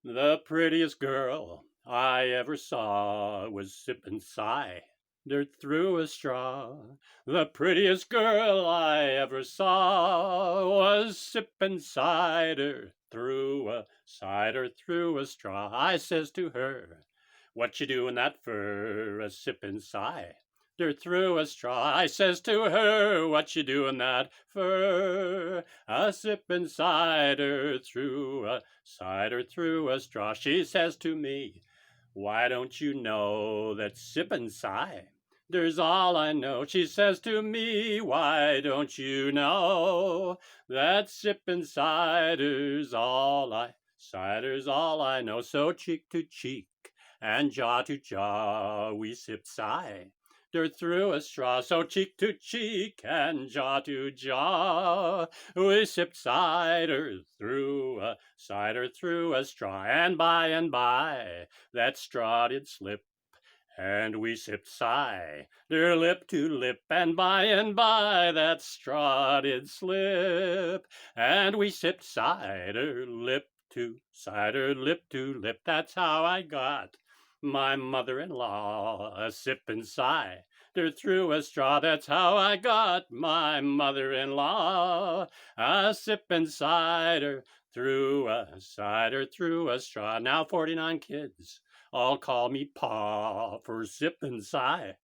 The prettiest girl I ever saw was sippin' cider through a straw. The prettiest girl I ever saw was sippin' cider through a straw. I says to her, "What you doin' that fer, a sippin' cider through a straw?" I says to her, "What you doin' that fer, a sippin' cider through a straw?" She says to me, "Why don't you know that sippin' cider's all I know?" She says to me, "Why don't you know that sippin' cider's all I know?" So cheek to cheek and jaw to jaw, we sip cider through a straw. So cheek to cheek and jaw to jaw, we sipped cider through a straw. And by, that straw did slip, and we sipped cider lip to lip. And by, that straw did slip, and we sipped cider lip to lip. That's how I got my mother-in-law a sippin' cider through a straw. That's how I got my mother-in-law a sippin' cider through a straw. Now 49 kids all call me Pa for sippin' cider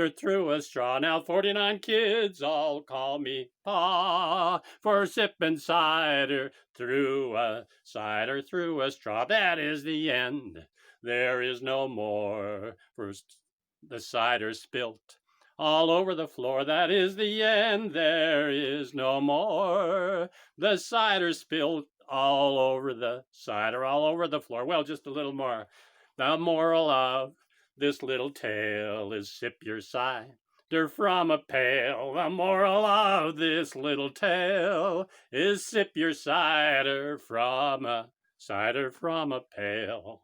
through a straw. Now 49 kids all call me Pa for sippin' cider through a straw. That is the end. There is no more. First the cider spilt all over the floor. That is the end. There is no more. The cider spilt all over the floor. Well, just a little more. The moral of this little tale is sip your cider from a pail. The moral of this little tale is sip your cider from a pail.